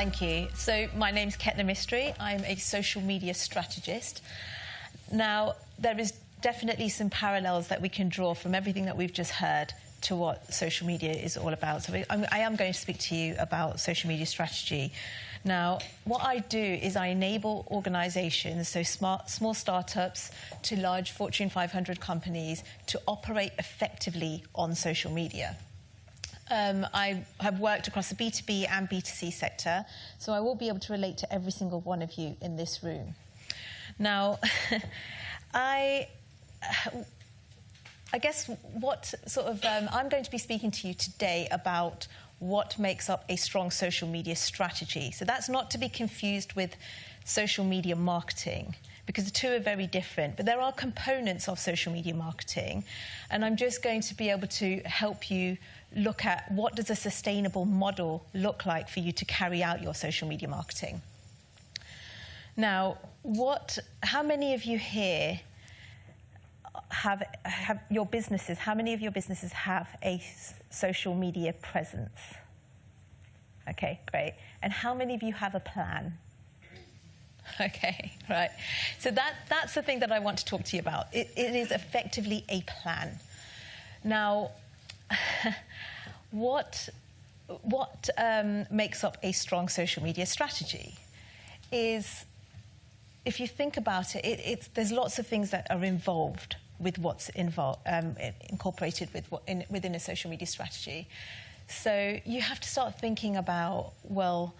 Thank you. So my name's Ketna Mistri. I'm a social media strategist. Now, there is definitely some parallels that we can draw from everything that we've just heard to what social media is all about. So I am going to speak to you about social media strategy. Now, what I do is I enable organizations, so small startups to large Fortune 500 companies, to operate effectively on social media. I have worked across the B2B and B2C sector, so I will be able to relate to every single one of you in this room. Now, I guess what sort of, I'm going to be speaking to you today about what makes up a strong social media strategy. So that's not to be confused with social media marketing, because the two are very different, but there are components of social media marketing, and I'm just going to be able to help you look at what does a sustainable model look like for you to carry out your social media marketing. Now, how many of you here have your businesses, how many of your businesses have a social media presence? Okay, great. And how many of you have a plan? Okay, right. So that's the thing that I want to talk to you about. It is effectively a plan. Now, what makes up a strong social media strategy is, if you think about it, there's lots of things that are involved with what's incorporated within a social media strategy. So you have to start thinking about, well,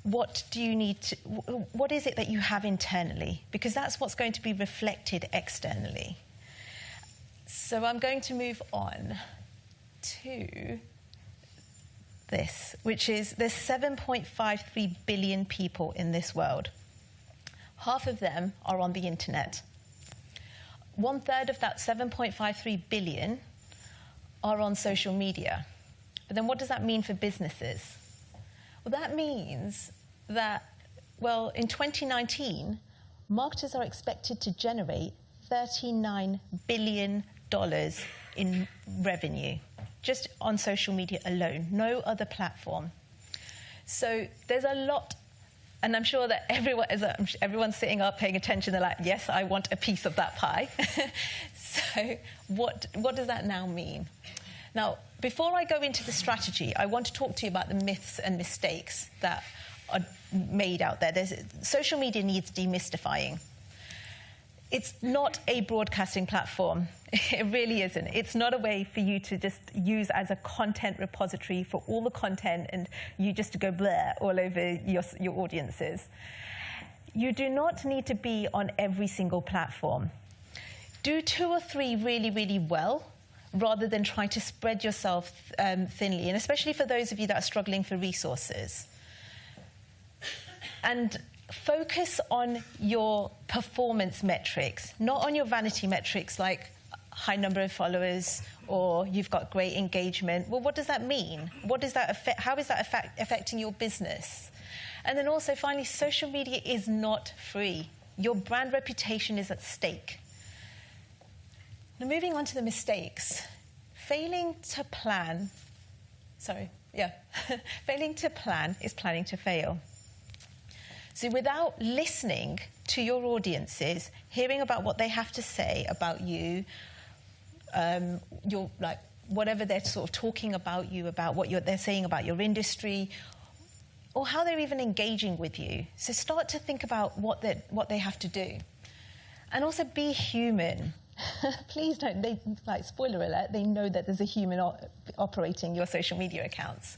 what is it that you have internally? Because that's what's going to be reflected externally. So I'm going to move on to this, which is there's 7.53 billion people in this world. Half of them are on the internet. 1/3 of that 7.53 billion are on social media. But then what does that mean for businesses? Well, that means that, well, in 2019, marketers are expected to generate $39 billion in revenue, just on social media alone, no other platform. So there's a lot, and I'm sure that everyone's sitting up paying attention. They're like, yes, I want a piece of that pie. So what does that now mean? Now, before I go into the strategy, I want to talk to you about the myths and mistakes that are made out there. Social media needs demystifying. It's not a broadcasting platform. It really isn't. It's not a way for you to just use as a content repository for all the content and you just to go bleh all over your audiences. You do not need to be on every single platform. Do 2 or 3 really, really well, rather than trying to spread yourself thinly, and especially for those of you that are struggling for resources. And focus on your performance metrics, not on your vanity metrics like high number of followers or you've got great engagement. Well, what does that mean? What does that affect? How is that affecting your business? And then also, finally, social media is not free. Your brand reputation is at stake. Now, moving on to the mistakes. Failing to plan is planning to fail. So without listening to your audiences, hearing about what they have to say about you, whatever they're sort of talking about you, about what they're saying about your industry, or how they're even engaging with you. So start to think about what they have to do. And also be human. Please don't, spoiler alert, they know that there's a human operating your social media accounts.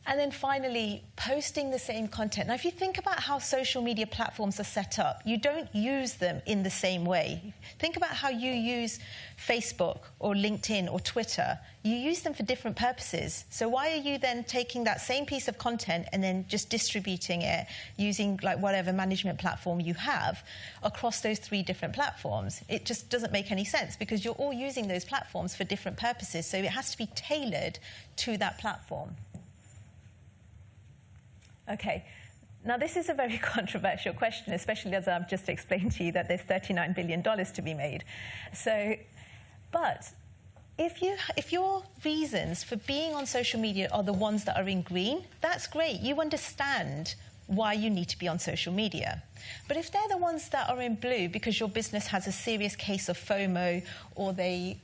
And then finally, posting the same content. Now, if you think about how social media platforms are set up, you don't use them in the same way. Think about how you use Facebook or LinkedIn or Twitter. You use them for different purposes. So why are you then taking that same piece of content and then just distributing it using whatever management platform you have across those 3 different platforms? It just doesn't make any sense, because you're all using those platforms for different purposes. So it has to be tailored to that platform. Okay, now this is a very controversial question, especially as I've just explained to you that there's $39 billion to be made. So, but if your reasons for being on social media are the ones that are in green, that's great. You understand why you need to be on social media. But if they're the ones that are in blue because your business has a serious case of FOMO, or they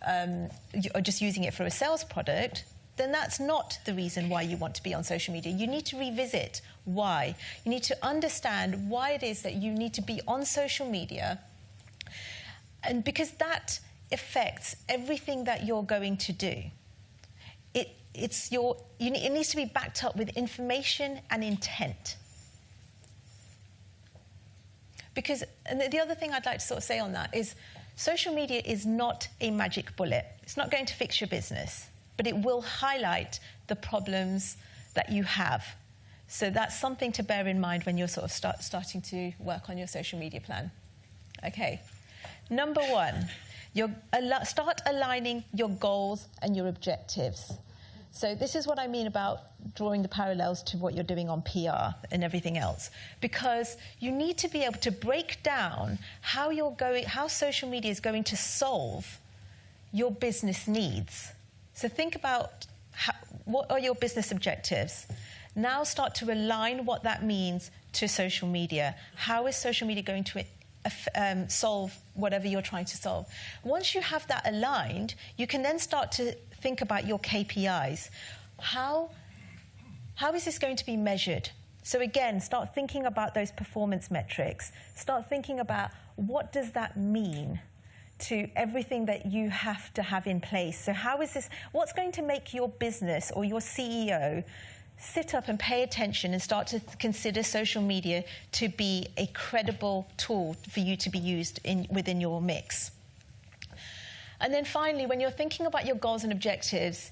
are just using it for a sales product, then that's not the reason why you want to be on social media. You need to revisit why. You need to understand why it is that you need to be on social media, and because that affects everything that you're going to do. It needs to be backed up with information and intent. Because, and the other thing I'd like to sort of say on that is, social media is not a magic bullet. It's not going to fix your business, but it will highlight the problems that you have. So that's something to bear in mind when you're sort of starting to work on your social media plan. Okay. Number one, start aligning your goals and your objectives. So this is what I mean about drawing the parallels to what you're doing on PR and everything else. Because you need to be able to break down how social media is going to solve your business needs. So think about what are your business objectives. Now start to align what that means to social media. How is social media going to solve whatever you're trying to solve? Once you have that aligned, you can then start to think about your KPIs. How is this going to be measured? So again, start thinking about those performance metrics. Start thinking about what does that mean to everything that you have to have in place. So what's going to make your business or your CEO sit up and pay attention and start to consider social media to be a credible tool for you to be used within your mix? And then finally, when you're thinking about your goals and objectives,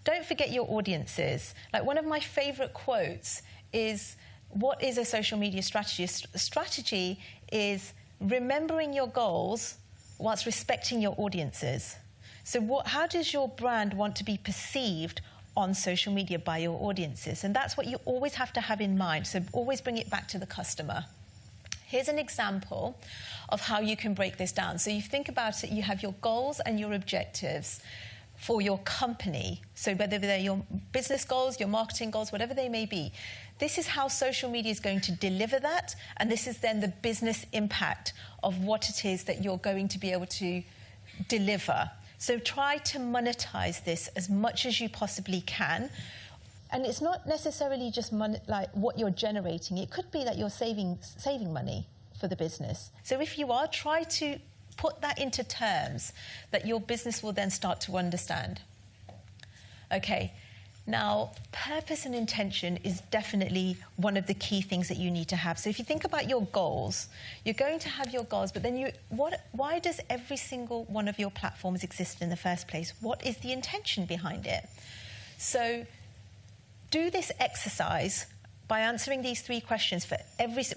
don't forget your audiences. Like, one of my favorite quotes is, what is a social media strategy? A strategy is remembering your goals whilst respecting your audiences. So how does your brand want to be perceived on social media by your audiences? And that's what you always have to have in mind. So always bring it back to the customer. Here's an example of how you can break this down. So you think about it, you have your goals and your objectives for your company. So whether they're your business goals, your marketing goals, whatever they may be, this is how social media is going to deliver that. And this is then the business impact of what it is that you're going to be able to deliver. So try to monetize this as much as you possibly can. And it's not necessarily just money, like what you're generating. It could be that you're saving money for the business. So if you are, try to put that into terms that your business will then start to understand. Okay, now purpose and intention is definitely one of the key things that you need to have. So if you think about your goals, you're going to have your goals, but then why does every single one of your platforms exist in the first place? What is the intention behind it? So do this exercise by answering these 3 questions for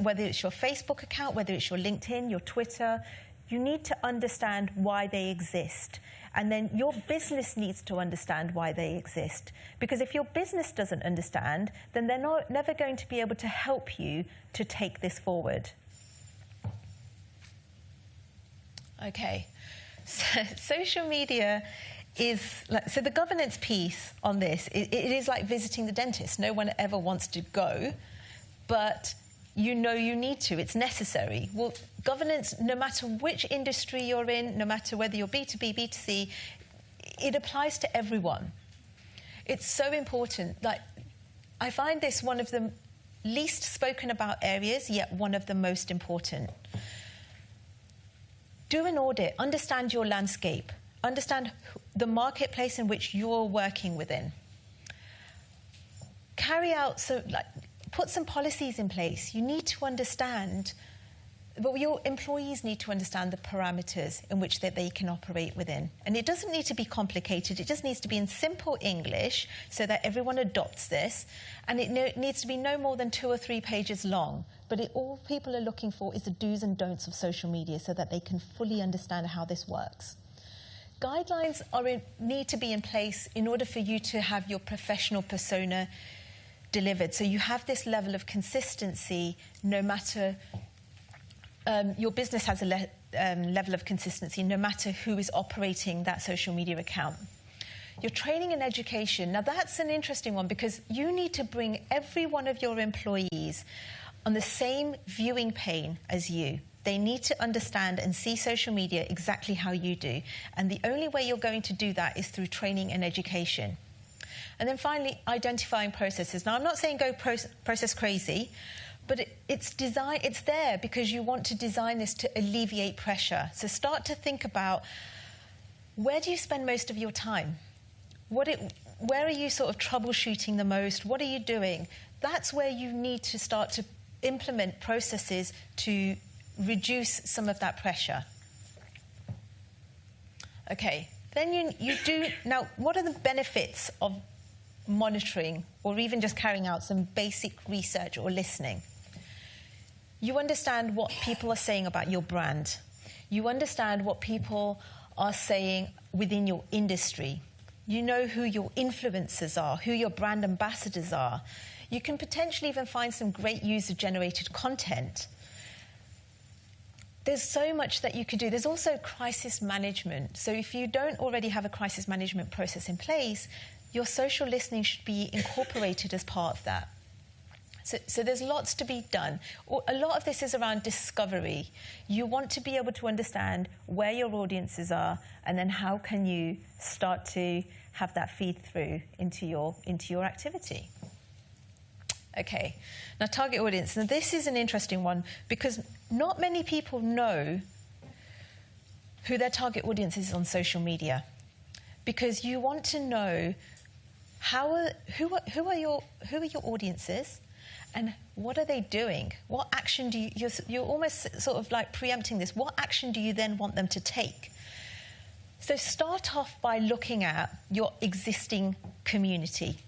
whether it's your Facebook account, whether it's your LinkedIn, your Twitter. You need to understand why they exist. And then your business needs to understand why they exist. Because if your business doesn't understand, then they're never going to be able to help you to take this forward. Okay, so social media is so the governance piece on this, it is like visiting the dentist. No one ever wants to go, but you know you need to. It's necessary. Well, governance, no matter which industry you're in, no matter whether you're B2B, B2C, it applies to everyone. It's so important. Like, I find this one of the least spoken about areas, yet one of the most important. Do an audit. Understand your landscape. Understand the marketplace in which you're working within. Put some policies in place. You need to understand, but your employees need to understand the parameters in which they can operate within. And it doesn't need to be complicated. It just needs to be in simple English so that everyone adopts this. And it needs to be no more than 2 or 3 pages long. But all people are looking for is the do's and don'ts of social media so that they can fully understand how this works. Guidelines need to be in place in order for you to have your professional persona delivered. So you have this level of consistency no matter your business has level of consistency, no matter who is operating that social media account. Your training and education. Now, that's an interesting one because you need to bring every one of your employees on the same viewing plane as you. They need to understand and see social media exactly how you do. And the only way you're going to do that is through training and education. And then finally, identifying processes. Now, I'm not saying go process crazy, but it's there because you want to design this to alleviate pressure. So start to think about, where do you spend most of your time? Where are you sort of troubleshooting the most? What are you doing? That's where you need to start to implement processes to reduce some of that pressure. Okay, then you do... Now, what are the benefits of monitoring or even just carrying out some basic research or listening? You understand what people are saying about your brand. You understand what people are saying within your industry. You know who your influencers are, who your brand ambassadors are. You can potentially even find some great user-generated content. There's so much that you could do. There's also crisis management. So if you don't already have a crisis management process in place, your social listening should be incorporated as part of that. So there's lots to be done. A lot of this is around discovery. You want to be able to understand where your audiences are, and then how can you start to have that feed through into your activity. Okay, now target audience. Now this is an interesting one because not many people know who their target audience is on social media, because you want to know who are your audiences. And what are they doing? What action do you're almost sort of like preempting this. What action do you then want them to take? So start off by looking at your existing community.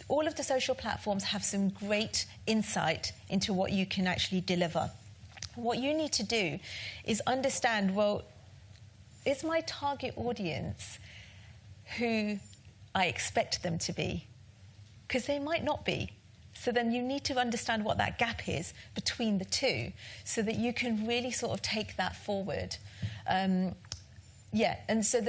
All of the social platforms have some great insight into what you can actually deliver. What you need to do is understand, well, is my target audience who I expect them to be? Because they might not be. So then you need to understand what that gap is between the two so that you can really sort of take that forward. And so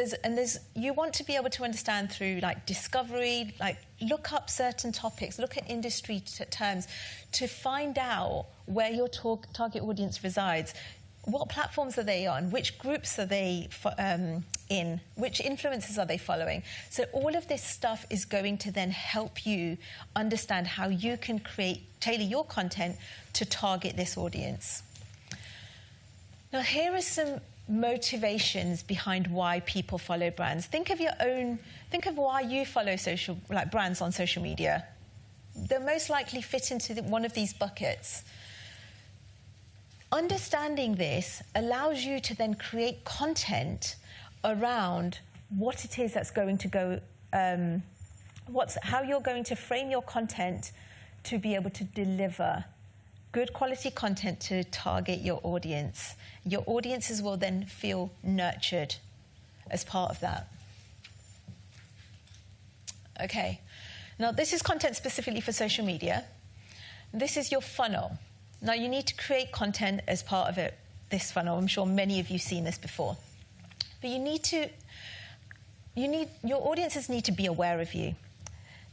you want to be able to understand through like discovery, like look up certain topics, look at industry terms to find out where your target audience resides. What platforms are they on? Which groups are they in? Which influencers are they following? So all of this stuff is going to then help you understand how you can tailor your content to target this audience. Now, here are some motivations behind why people follow brands. Think of why you follow brands on social media. They'll most likely fit into one of these buckets. Understanding this allows you to then create content around what it is that's going to go, how you're going to frame your content to be able to deliver good quality content to target your audience. Your audiences will then feel nurtured as part of that. Okay, now this is content specifically for social media. This is your funnel. Now, you need to create content as part of this funnel. I'm sure many of you have seen this before. But your audiences need to be aware of you.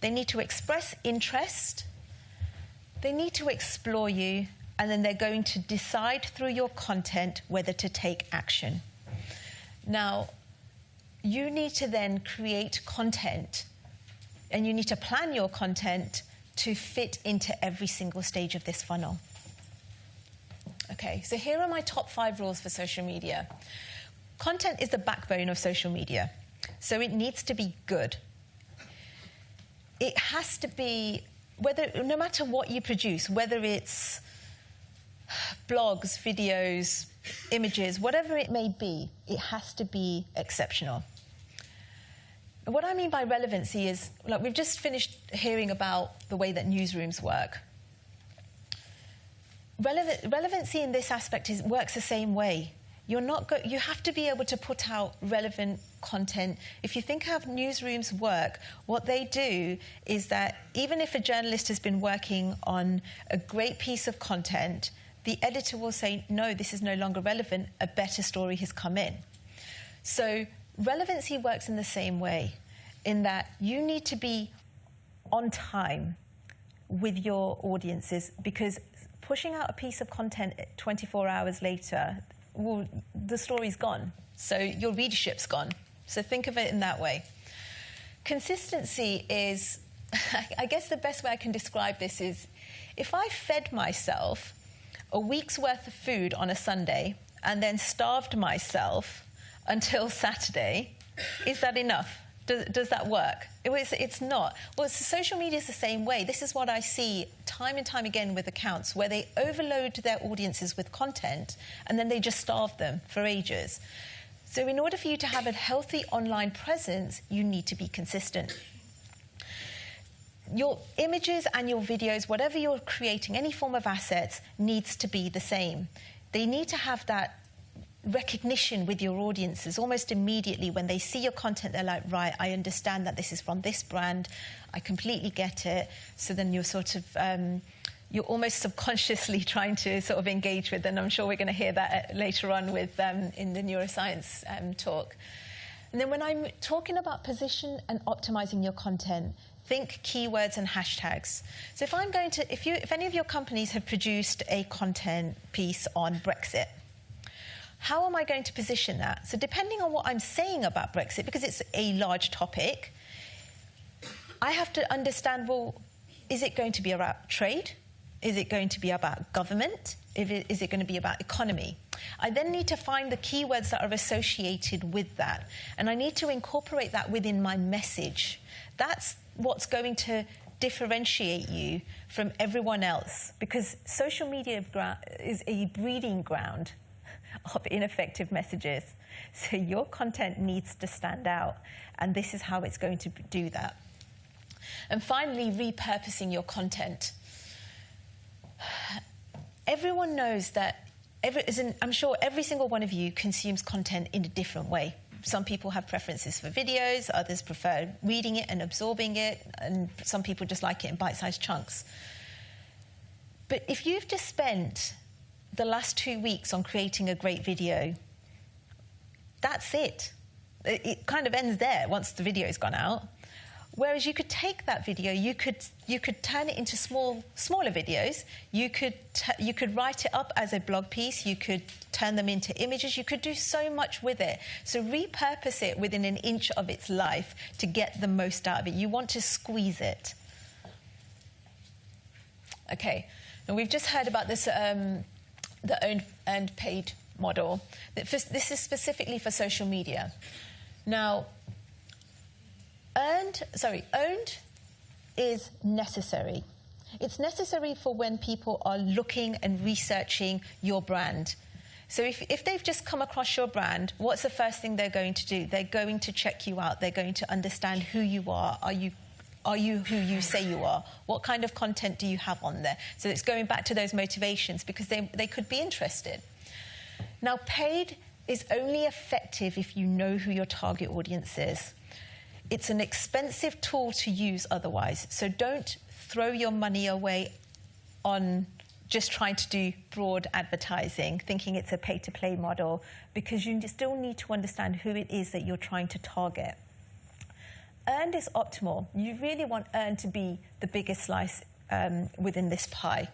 They need to express interest. They need to explore you. And then they're going to decide through your content whether to take action. Now, you need to then create content. And you need to plan your content to fit into every single stage of this funnel. Okay, so here are my top 5 rules for social media. Content is the backbone of social media, so it needs to be good. It has to be, no matter what you produce, whether it's blogs, videos, images, whatever it may be, it has to be exceptional. What I mean by relevancy is, like, we've just finished hearing about the way that newsrooms work. Relevancy in this aspect works the same way. You have to be able to put out relevant content. If you think how newsrooms work, what they do is that even if a journalist has been working on a great piece of content, the editor will say, no, this is no longer relevant, a better story has come in. So relevancy works in the same way, in that you need to be on time with your audiences, because pushing out a piece of content 24 hours later, well, the story's gone. So your readership's gone. So think of it in that way. Consistency is, I guess the best way I can describe this is, if I fed myself a week's worth of food on a Sunday and then starved myself until Saturday, is that enough? Does that work? It's not. Well, social media is the same way. This is what I see time and time again with accounts, where they overload their audiences with content and then they just starve them for ages. So in order for you to have a healthy online presence, you need to be consistent. Your images and your videos, whatever you're creating, any form of assets, needs to be the same. They need to have that recognition with your audiences almost immediately. When they see your content, they're like, right, I understand that this is from this brand. I completely get it. So then you're sort of, you're almost subconsciously trying to sort of engage with, and I'm sure we're going to hear that later on with in the neuroscience talk. And then when I'm talking about position and optimizing your content, think keywords and hashtags. So if I'm going to, if any of your companies have produced a content piece on Brexit, how am I going to position that? So depending on what I'm saying about Brexit, because it's a large topic, I have to understand, well, is it going to be about trade? Is it going to be about government? Is it going to be about economy? I then need to find the keywords that are associated with that. And I need to incorporate that within my message. That's what's going to differentiate you from everyone else, because social media is a breeding ground of ineffective messages. So your content needs to stand out, and this is how it's going to do that. And finally, repurposing your content. Everyone knows that, I'm sure every single one of you consumes content in a different way. Some people have preferences for videos, others prefer reading it and absorbing it, and some people just like it in bite-sized chunks. But if you've just spent the last 2 weeks on creating a great video, that's it. It kind of ends there once the video's gone out. Whereas you could take that video, you could turn it into smaller videos. You could write it up as a blog piece. You could turn them into images. You could do so much with it. So repurpose it within an inch of its life to get the most out of it. You want to squeeze it. Okay, and we've just heard about this, the owned and paid model. This is specifically for social media. Now, owned is necessary. It's necessary for when people are looking and researching your brand. So if they've just come across your brand, what's the first thing they're going to do? They're going to check you out. They're going to understand who you are. Are you who you say you are? What kind of content do you have on there? So it's going back to those motivations, because they could be interested. Now, paid is only effective if you know who your target audience is. It's an expensive tool to use otherwise. So don't throw your money away on just trying to do broad advertising, thinking it's a pay-to-play model, because you still need to understand who it is that you're trying to target. Earned is optimal. You really want earned to be the biggest slice within this pie,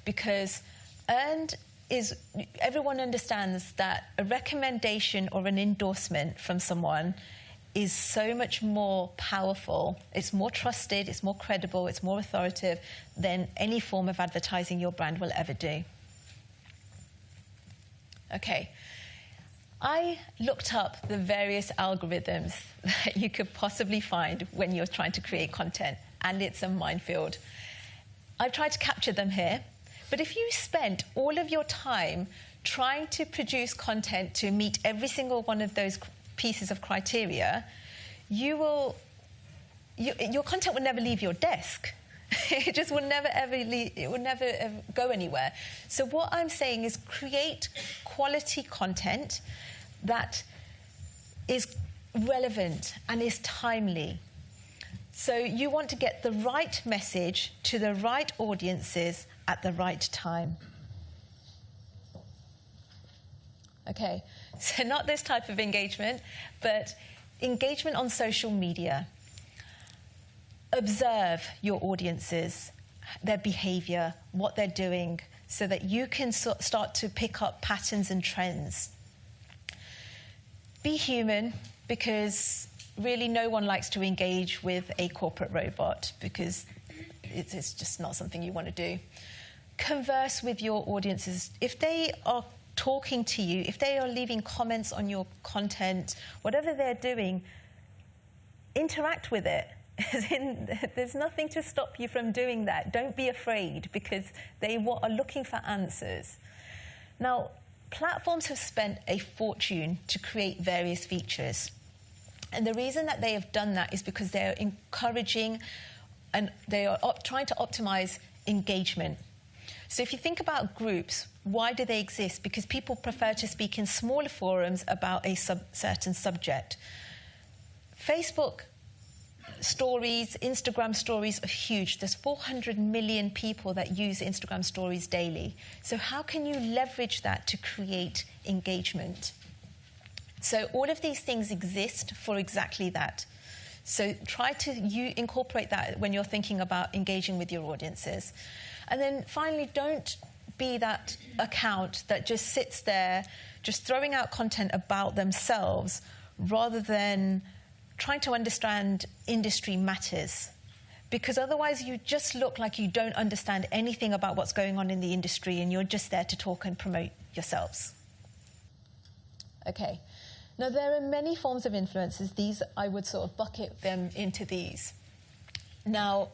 because earned is, everyone understands that a recommendation or an endorsement from someone is so much more powerful, it's more trusted, it's more credible, it's more authoritative than any form of advertising your brand will ever do. Okay, I looked up the various algorithms that you could possibly find when you're trying to create content, and it's a minefield. I've tried to capture them here, but if you spent all of your time trying to produce content to meet every single one of those pieces of criteria, your content will never leave your desk. It just will never ever leave, it will never ever go anywhere. So what I'm saying is create quality content that is relevant and is timely. So you want to get the right message to the right audiences at the right time. Okay, so not this type of engagement, but engagement on social media. Observe your audiences, their behavior, what they're doing, so that you can start to pick up patterns and trends. Be human, because really no one likes to engage with a corporate robot, because it's just not something you want to do. Converse with your audiences. If they are talking to you, if they are leaving comments on your content, whatever they're doing, interact with it. There's nothing to stop you from doing that. Don't be afraid, because they are looking for answers. Now, platforms have spent a fortune to create various features. And the reason that they have done that is because they're encouraging and they are trying to optimize engagement. So if you think about groups, why do they exist? Because people prefer to speak in smaller forums about a certain subject. Facebook stories, Instagram stories are huge. There's 400 million people that use Instagram stories daily. So how can you leverage that to create engagement? So all of these things exist for exactly that. So try to incorporate that when you're thinking about engaging with your audiences. And then finally, don't be that account that just sits there just throwing out content about themselves rather than trying to understand industry matters. Because otherwise you just look like you don't understand anything about what's going on in the industry and you're just there to talk and promote yourselves. Okay. Now, there are many forms of influencers. These, I would sort of bucket them into these. Now,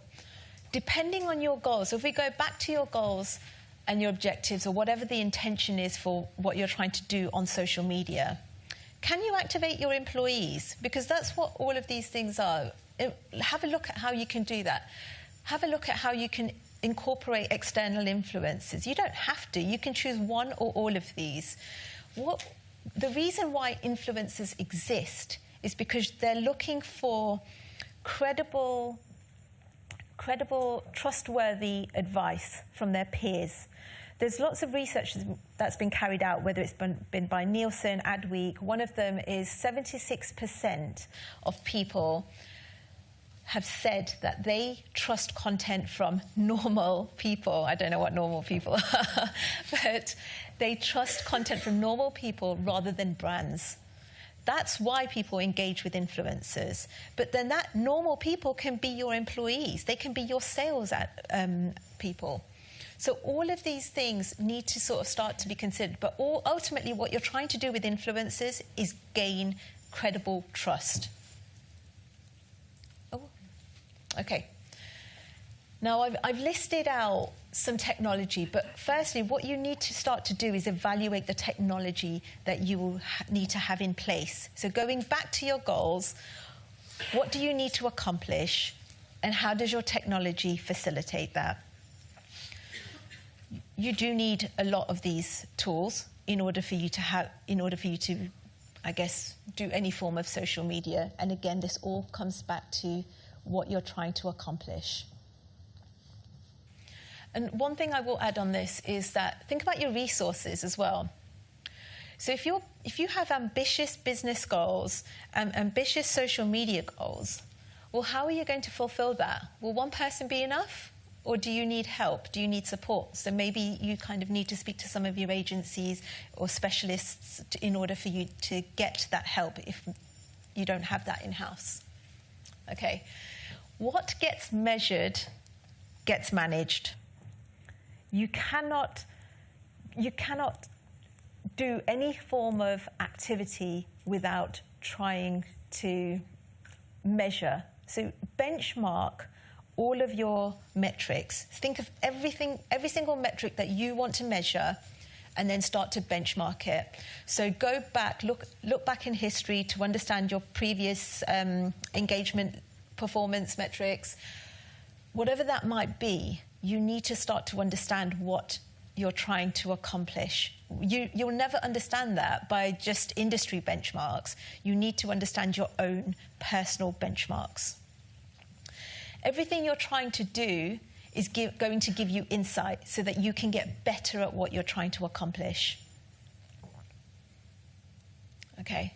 depending on your goals, so if we go back to your goals and your objectives or whatever the intention is for what you're trying to do on social media, can you activate your employees? Because that's what all of these things are. Have a look at how you can do that. Have a look at how you can incorporate external influences. You don't have to. You can choose one or all of these. The reason why influencers exist is because they're looking for credible, trustworthy advice from their peers. There's lots of research that's been carried out, whether it's been by Nielsen, Adweek. One of them is 76% of people have said that they trust content from normal people. I don't know what normal people are, but they trust content from normal people rather than brands. That's why people engage with influencers. But then that normal people can be your employees. They can be your sales people. So all of these things need to sort of start to be considered. But ultimately what you're trying to do with influencers is gain credible trust. Oh, okay. Now, I've listed out some technology, but firstly, what you need to start to do is evaluate the technology that you will need to have in place. So going back to your goals, what do you need to accomplish, and how does your technology facilitate that? You do need a lot of these tools in order for you to, I guess, do any form of social media. And again, this all comes back to what you're trying to accomplish. And one thing I will add on this is that think about your resources as well. So if you have ambitious business goals and ambitious social media goals, well, how are you going to fulfill that? Will one person be enough? Or do you need help? Do you need support? So maybe you kind of need to speak to some of your agencies or specialists in order for you to get that help if you don't have that in-house. Okay. What gets measured gets managed. You cannot do any form of activity without trying to measure. So benchmark all of your metrics. Think of every single metric that you want to measure, and then start to benchmark it. So go back, look back in history to understand your previous engagement performance metrics. Whatever that might be, you need to start to understand what you're trying to accomplish. You'll never understand that by just industry benchmarks. You need to understand your own personal benchmarks. Everything you're trying to do is going to give you insight so that you can get better at what you're trying to accomplish. Okay,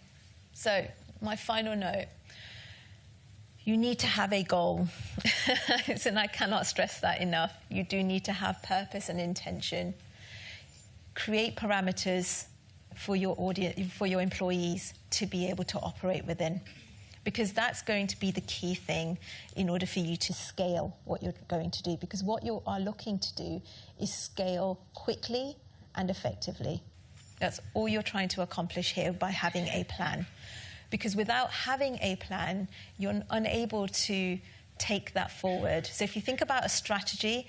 so my final note. You need to have a goal. And I cannot stress that enough. You do need to have purpose and intention. Create parameters for your audience, for your employees to be able to operate within. Because that's going to be the key thing in order for you to scale what you're going to do. Because what you are looking to do is scale quickly and effectively. That's all you're trying to accomplish here by having a plan. Because without having a plan, you're unable to take that forward. So if you think about a strategy,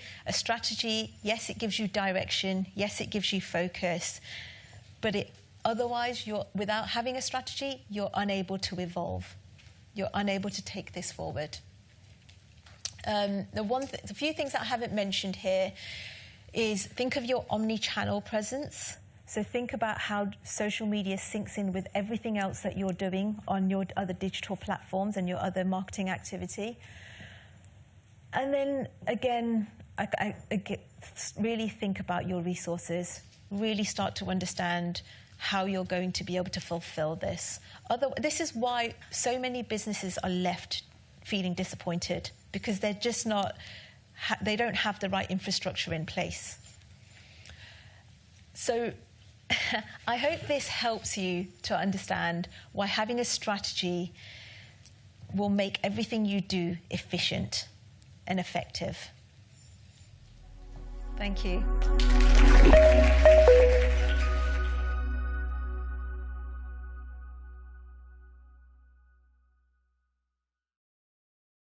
yes, it gives you direction, yes, it gives you focus, but otherwise, without having a strategy, you're unable to evolve. You're unable to take this forward. The few things that I haven't mentioned here is think of your omni-channel presence. So think about how social media syncs in with everything else that you're doing on your other digital platforms and your other marketing activity. And then again, really think about your resources. Really start to understand how you're going to be able to fulfill this. This is why so many businesses are left feeling disappointed, because they're just not, they don't have the right infrastructure in place. So I hope this helps you to understand why having a strategy will make everything you do efficient and effective. Thank you.